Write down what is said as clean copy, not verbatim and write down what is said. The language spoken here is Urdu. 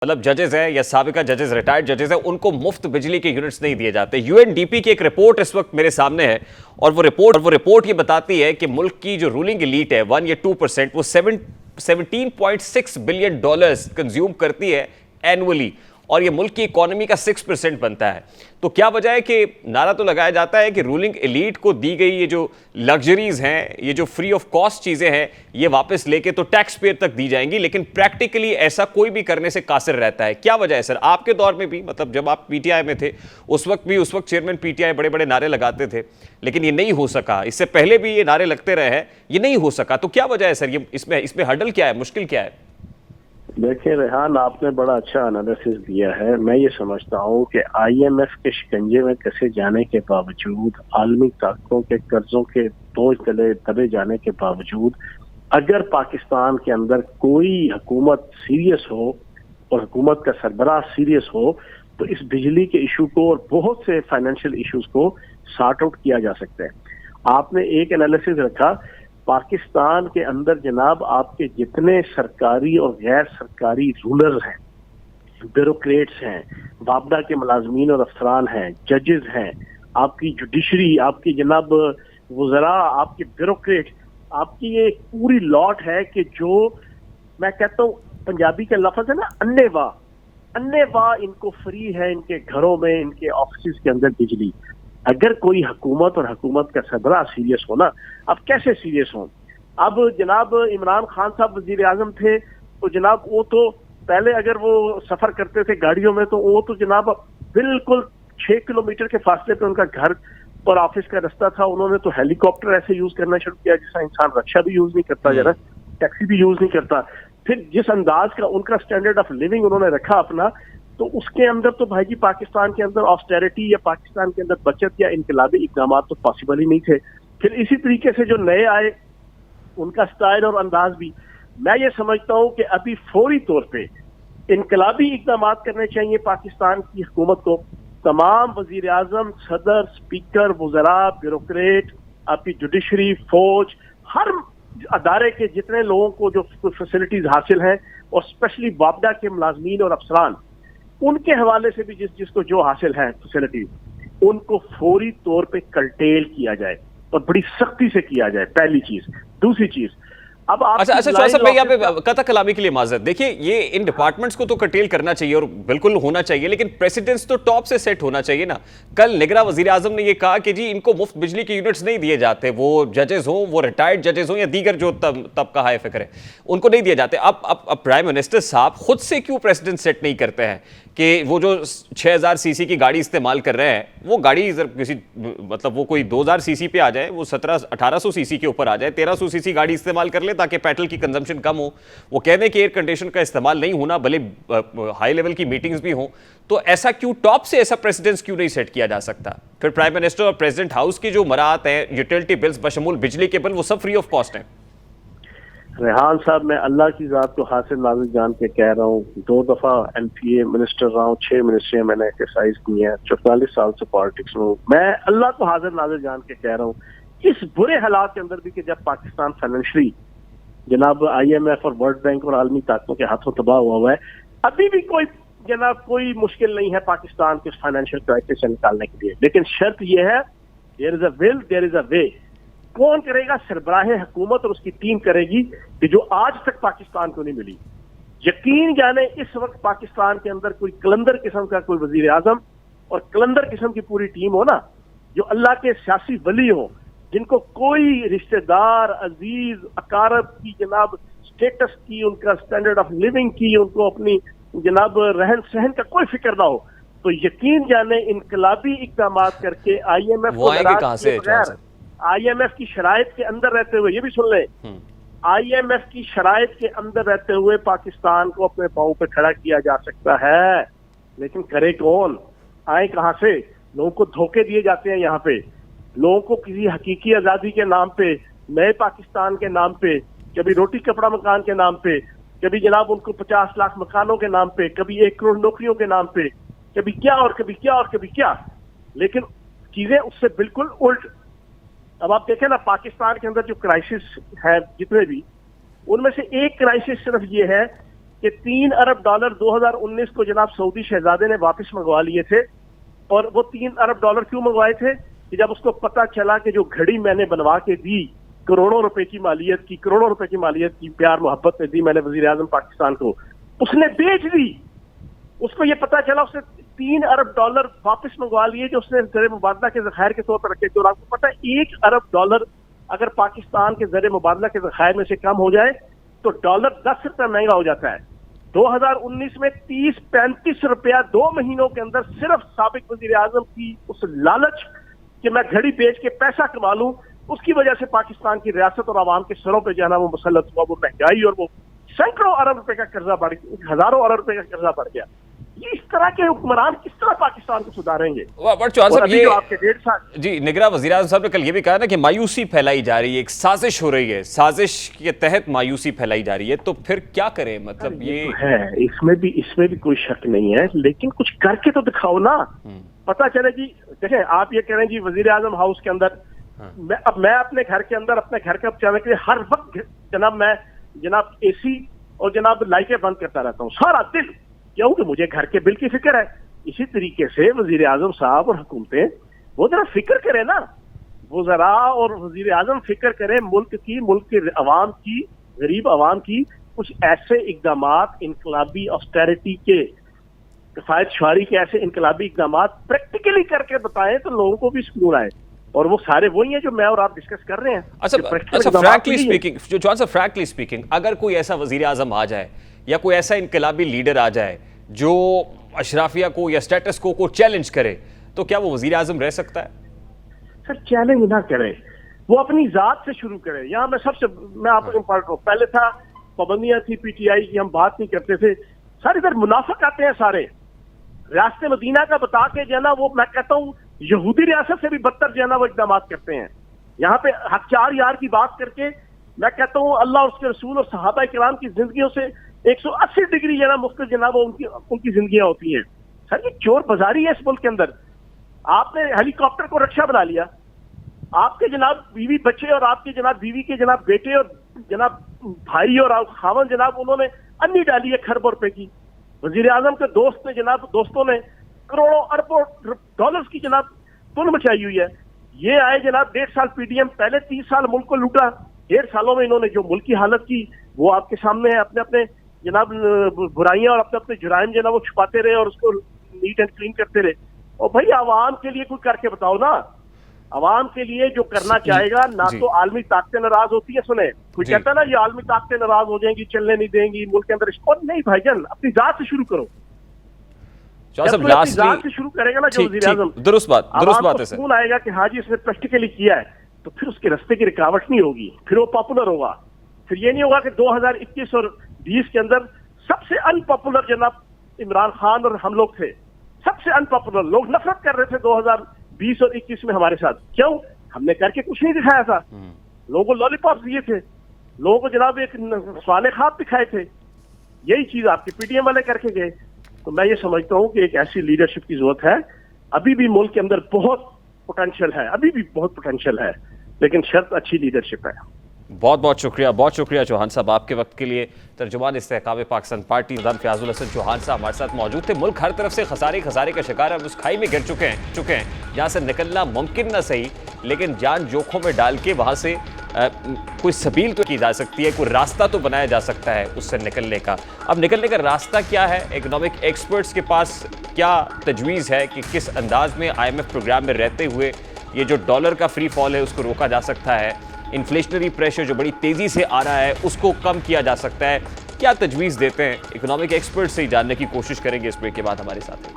مطلب ججز ہیں یا سابقہ ججز ریٹائرڈ ججز ہیں ان کو مفت بجلی کے یونٹس نہیں دیے جاتے. یو این ڈی پی کی ایک رپورٹ اس وقت میرے سامنے ہے اور وہ رپورٹ یہ بتاتی ہے کہ ملک کی جو رولنگ ایلیٹ ہے 1 یا 2% وہ $17.6 بلین کنزیوم کرتی ہے اینولی اور یہ ملک کی اکانومی کا 6% بنتا ہے. تو کیا وجہ ہے کہ نعرہ تو لگایا جاتا ہے کہ رولنگ ایلیٹ کو دی گئی یہ جو لگژریز ہیں, یہ جو فری آف کاسٹ چیزیں ہیں, یہ واپس لے کے تو ٹیکس پیئر تک دی جائیں گی, لیکن پریکٹیکلی ایسا کوئی بھی کرنے سے قاصر رہتا ہے. کیا وجہ ہے سر؟ آپ کے دور میں بھی, مطلب جب آپ پی ٹی آئی میں تھے اس وقت چیئرمین پی ٹی آئی بڑے بڑے نعرے لگاتے تھے, لیکن یہ نہیں ہو سکا. اس سے پہلے بھی یہ نعرے لگتے رہے ہیں, یہ نہیں ہو سکا. تو کیا وجہ ہے سر؟ یہ اس میں ہرڈل کیا ہے, مشکل کیا ہے؟ دیکھیں ریحان, آپ نے بڑا اچھا انالیسس دیا ہے. میں یہ سمجھتا ہوں کہ آئی ایم ایف کے شکنجے میں کسے جانے کے باوجود, عالمی طاقتوں کے قرضوں کے بوجھ تلے دبے جانے کے باوجود, اگر پاکستان کے اندر کوئی حکومت سیریس ہو اور حکومت کا سربراہ سیریس ہو تو اس بجلی کے ایشو کو اور بہت سے فائنینشیل ایشوز کو سارٹ آؤٹ کیا جا سکتا ہے. آپ نے ایک انالیسس رکھا, پاکستان کے اندر جناب آپ کے جتنے سرکاری اور غیر سرکاری رولرز ہیں, بیوروکریٹس ہیں, وابڈا کے ملازمین اور افسران ہیں, ججز ہیں, آپ کی جوڈیشری, آپ کی جناب وزراء, آپ کے بیوروکریٹ, آپ کی یہ پوری لاٹ ہے کہ جو میں کہتا ہوں پنجابی کا لفظ ہے نا انے واہ, ان کو فری ہے ان کے گھروں میں, ان کے آفیسز کے اندر بجلی. اگر کوئی حکومت اور حکومت کا سربراہ سیریس ہونا, اب کیسے سیریس ہوں؟ اب جناب عمران خان صاحب وزیر اعظم تھے تو جناب وہ تو پہلے اگر وہ سفر کرتے تھے گاڑیوں میں تو وہ تو جناب بالکل 6 کلومیٹر کے فاصلے پہ ان کا گھر اور آفس کا رستہ تھا. انہوں نے تو ہیلی کاپٹر ایسے یوز کرنا شروع کیا جیسا انسان رکشا بھی یوز نہیں کرتا, ذرا ٹیکسی بھی یوز نہیں کرتا. پھر جس انداز کا ان کا اسٹینڈرڈ آف لیونگ انہوں نے رکھا اپنا, تو اس کے اندر تو بھائی جی پاکستان کے اندر آسٹیرٹی یا پاکستان کے اندر بچت یا انقلابی اقدامات تو پاسبل ہی نہیں تھے. پھر اسی طریقے سے جو نئے آئے ان کا سٹائل اور انداز بھی, میں یہ سمجھتا ہوں کہ ابھی فوری طور پہ انقلابی اقدامات کرنے چاہیے پاکستان کی حکومت کو. تمام وزیر اعظم, صدر, اسپیکر, وزراء, بیوروکریٹ, آپ کی جوڈیشری, فوج, ہر ادارے کے جتنے لوگوں کو جو فیسلٹیز حاصل ہیں اور اسپیشلی وابڈا کے ملازمین اور افسران, ان کے حوالے سے بھی جس کو جو حاصل ہے فیسلٹیز, ان کو فوری طور پہ کرٹیل کیا جائے اور بڑی سختی سے کیا جائے, پہلی چیز. دوسری چیز, اب آپ اچھا صاحب, میں یہاں پہ قطع کلامی کے لیے معذرت. دیکھیے یہ ان ڈپارٹمنٹس کو تو کرٹیل کرنا چاہیے اور بالکل ہونا چاہیے, لیکن پریسیڈنس تو ٹاپ سے سیٹ ہونا چاہیے نا. کل نگراں وزیر اعظم نے یہ کہا کہ جی ان کو مفت بجلی کے یونٹس نہیں دیے جاتے, وہ ججز ہوں, وہ ریٹائرڈ ججز ہوں یا دیگر جو طبقہ ہائے فکر ہے, ان کو نہیں دیے جاتے. اب پرائم منسٹر صاحب خود سے کیوں پریسیڈنس سیٹ نہیں کرتے ہیں کہ وہ جو 6000 سی سی کی گاڑی استعمال کر رہے ہیں, وہ گاڑی کسی مطلب وہ کوئی 2000 سی سی پہ آ جائے, وہ 1800 سی سی کے اوپر آ جائے, 1300 سی سی گاڑی استعمال کر لے تاکہ پیٹرول کی کنزمپشن کم ہو. وہ کہہ دیں کہ ایئر کنڈیشن کا استعمال نہیں ہونا, بھلے ہائی لیول کی میٹنگز بھی ہوں. تو ایسا کیوں ٹاپ سے ایسا پریسیڈنس کیوں نہیں سیٹ کیا جا سکتا؟ پھر پرائم منسٹر اور پریزیڈنٹ ہاؤس کی جو مراعات ہیں, یوٹیلٹی بلز بشمول بجلی کے بل, وہ سب فری آف کاسٹ ہیں. ریحان صاحب, میں اللہ کی ذات کو حاصل نازل جان کے کہہ رہا ہوں, 2 دفعہ این پی اے منسٹر رہا ہوں, 6 منسٹریاں میں نے ایکسرسائز کی ہیں, 44 سال سے پالیٹکس میں ہوں. میں اللہ کو حاضر نازل جان کے کہہ رہا ہوں, اس برے حالات کے اندر بھی کہ جب پاکستان فائنینشلی جناب آئی ایم ایف اور ورلڈ بینک اور عالمی طاقتوں کے ہاتھوں تباہ ہوا ہے, ابھی بھی کوئی مشکل نہیں ہے پاکستان کے فائنینشیل کرائسس سے نکالنے کے لیے. لیکن شرط یہ ہے, دیر از اے ول, دیر از اے وے. کون کرے گا؟ سربراہ حکومت اور اس کی ٹیم کرے گی, کہ جو آج تک پاکستان کو نہیں ملی. یقین جانے اس وقت پاکستان کے اندر کوئی کلندر قسم کا کوئی وزیر اعظم اور کلندر قسم کی پوری ٹیم ہو نا, جو اللہ کے سیاسی ولی ہو, جن کو کوئی رشتہ دار, عزیز, اقارب کی جناب سٹیٹس کی, ان کا سٹینڈرڈ آف لیونگ کی, ان کو اپنی جناب رہن سہن کا کوئی فکر نہ ہو, تو یقین جانے انقلابی اقدامات کر کے آئی ایم ایف کو ناراض کیے بغیر, آئی ایم ایف کی شرائط کے اندر رہتے ہوئے, یہ بھی سن لیں, آئی ایم ایف کی شرائط کے اندر رہتے ہوئے پاکستان کو اپنے پاؤں پہ کھڑا کیا جا سکتا ہے. لیکن کرے کون؟ آئے کہاں سے؟ لوگوں کو دھوکے دیے جاتے ہیں یہاں پہ, لوگوں کو کسی حقیقی آزادی کے نام پہ, نئے پاکستان کے نام پہ, کبھی روٹی کپڑا مکان کے نام پہ, کبھی جناب ان کو 50 لاکھ مکانوں کے نام پہ, کبھی 1 کروڑ نوکریوں کے نام پہ, کبھی کیا اور کبھی کیا اور کبھی کیا. لیکن چیزیں اس سے بالکل الٹ. اب آپ دیکھیں نا, پاکستان کے اندر جو کرائسس ہے جتنے بھی, ان میں سے ایک کرائسس صرف یہ ہے کہ $3 ارب 2019 کو جناب سعودی شہزادے نے واپس منگوا لیے تھے. اور وہ $3 ارب کیوں منگوائے تھے کہ جب اس کو پتا چلا کہ جو گھڑی میں نے بنوا کے دی کروڑوں روپے کی مالیت کی پیار محبت میں دی میں نے وزیر اعظم پاکستان کو, اس نے بیچ دی. اس کو یہ پتا چلا اس نے $3 ارب واپس منگوا لیے جو اس نے زر مبادلہ کے ذخائر کے طور پر رکھے تھے. اور آپ کو پتا ہے $1 ارب اگر پاکستان کے زر مبادلہ کے ذخائر میں سے کم ہو جائے تو ڈالر 10 روپے مہنگا ہو جاتا ہے. 2019 میں 30-35 روپیہ 2 مہینوں کے اندر صرف سابق وزیر اعظم کی اس لالچ کہ میں گھڑی بیچ کے پیسہ کما لوں, اس کی وجہ سے پاکستان کی ریاست اور عوام کے سروں پہ جو ہے نا وہ مسلط ہوا, وہ مہنگائی اور وہ سینکڑوں ارب روپے کا قرضہ بڑھ گیا, ہزاروں ارب روپے کا قرضہ بڑھ گیا. یہ اس طرح کے حکمران کس طرح پاکستان کو سدھاریں گے؟ چوہان صاحب یہ آپ کے 1.5 سال جی نگراں وزیر اعظم صاحب نے کل یہ بھی کہا نا کہ مایوسی پھیلائی جا رہی ہے, ایک سازش ہو رہی ہے, سازش کے تحت مایوسی پھیلائی جا رہی ہے, تو پھر کیا کریں؟ مطلب یہ ہے اس میں بھی کوئی شک نہیں ہے, لیکن کچھ کر کے تو دکھاؤ نا. پتا چلے جی دیکھیں آپ یہ کہہ رہے ہیں جی وزیر اعظم ہاؤس کے اندر میں اپنے گھر کے اندر اپنے گھر کا بچانے کے لیے ہر وقت جناب اے سی اور جناب لائٹیں بند کرتا رہتا ہوں سارا دن, کیوں کہ مجھے گھر کے بل کی فکر ہے. اسی طریقے سے وزیر اعظم صاحب اور حکومتیں وہ ذرا فکر کریں نا, وہ ذرا اور وزیر اعظم فکر کریں ملک کے عوام کی, غریب عوام کی, کچھ ایسے اقدامات انقلابی آسٹیرٹی کے کفایت شعاری کے ایسے انقلابی اقدامات پریکٹیکلی کر کے بتائیں تو لوگوں کو بھی سکون آئے. اور وہ سارے وہی ہیں جو میں اور آپ ڈسکس کر رہے ہیں. اچھا فرینکلی اسپیکنگ جوہان صاحب, فرینکلی اسپیکنگ اگر کوئی ایسا وزیر اعظم آ جائے یا کوئی ایسا انقلابی لیڈر آ جائے جو اشرافیہ کو یا اسٹیٹس کو چیلنج کرے, تو کیا وہ وزیر اعظم رہ سکتا ہے؟ سر چیلنج نہ کرے, وہ اپنی ذات سے شروع کرے. یہاں میں آپ کو امپارٹ ہوں, پہلے تھا پابندیاں تھی پی ٹی آئی کی, ہم بات نہیں کرتے تھے. سارے ادھر منافق آتے ہیں سارے, ریاست مدینہ کا بتا کے جو ہے نا وہ میں کہتا ہوں یہودی ریاست سے بھی بدتر جو ہے نا وہ اقدامات کرتے ہیں. یہاں پہ حق 4 یار کی بات کر کے میں کہتا ہوں اللہ اور اس کے رسول اور صحابہ کرام کی زندگیوں سے 180 ڈگری جو ہے نا مختلف جناب ان کی زندگیاں ہوتی ہیں. سر یہ چور بازاری ہے اس ملک کے اندر. آپ نے ہیلی کاپٹر کو رکشا بنا لیا, آپ کے جناب بیوی بچے اور آپ کے جناب بیوی کے جناب بیٹے اور جناب بھائی اور خاون جناب انہوں نے انی ڈالی ہے کھربوں روپے کی. وزیر اعظم کے دوستوں نے کروڑوں اربوں ڈالرز کی جناب تن مچائی ہوئی ہے. یہ آئے جناب 1.5 سال پی ڈی ایم, پہلے 30 سال ملک کو لوٹا. 1.5 سالوں میں انہوں نے جو ملک کی حالت کی وہ آپ کے سامنے ہے. اپنے جناب برائیاں اور اپنے جرائم جو نا وہ چھپاتے رہے اور اس کو نیٹ اینڈ کلین کرتے رہے. اور بھائی عوام کے لیے کوئی کر کے بتاؤ نا. عوام کے لیے جو کرنا چاہے گا نہ تو عالمی طاقتیں ناراض ہوتی ہیں. سنیں کوئی کہتا ہے نا یہ عالمی طاقتیں ناراض ہو جائیں گی, چلنے نہیں دیں گی ملک کے اندر, اور نہیں بھائی جان اپنی ذات سے شروع کرو. جب اپنی ذات سے شروع کرے گا نا جو وزیر اعظم, درست بات ہے سر, سکون آئے گا کہ ہاں جی اس نے پریکٹیکلی کیا ہے, تو پھر اس کے راستے کی رکاوٹ نہیں ہوگی, پھر وہ پاپولر ہوگا. پھر یہ نہیں ہوگا کہ 2021 اور 20 کے اندر سب سے ان پاپولر جناب عمران خان اور ہم لوگ تھے. سب سے ان پاپولر لوگ نفرت کر رہے تھے 2020 اور 21 میں ہمارے ساتھ. کیوں؟ ہم نے کر کے کچھ نہیں دکھایا تھا. لوگوں کو لالی پاپ دیے تھے, لوگوں کو جناب ایک سوال خواب دکھائے تھے. یہی چیز آپ کے پی ٹی ایم والے کر کے گئے. تو میں یہ سمجھتا ہوں کہ ایک ایسی لیڈرشپ کی ضرورت ہے. ابھی بھی ملک کے اندر بہت پوٹینشیل ہے, لیکن شرط اچھی لیڈرشپ ہے. بہت شکریہ چوہان صاحب آپ کے وقت کے لیے. ترجمان استحکام پاکستان پارٹی فیاض الحسن چوہان صاحب ہمارے ساتھ موجود تھے. ملک ہر طرف سے خسارے کا شکار ہے, ہم اس کھائی میں گر چکے ہیں جہاں سے نکلنا ممکن نہ صحیح, لیکن جان جوکھوں میں ڈال کے وہاں سے کوئی سبیل تو کی جا سکتی ہے, کوئی راستہ تو بنایا جا سکتا ہے اس سے نکلنے کا. اب نکلنے کا راستہ کیا ہے؟ اکنامک ایکسپرٹس کے پاس کیا تجویز ہے کہ کس انداز میں IMF پروگرام میں رہتے ہوئے یہ جو ڈالر کا فری فال ہے اس کو روکا جا سکتا ہے, انفلیشنری پریشر جو بڑی تیزی سے آ رہا ہے اس کو کم کیا جا سکتا ہے, کیا تجویز دیتے ہیں اکنامک ایکسپرٹ سے ہی جاننے کی کوشش کریں گے. اس بریک کے بعد ہمارے ساتھ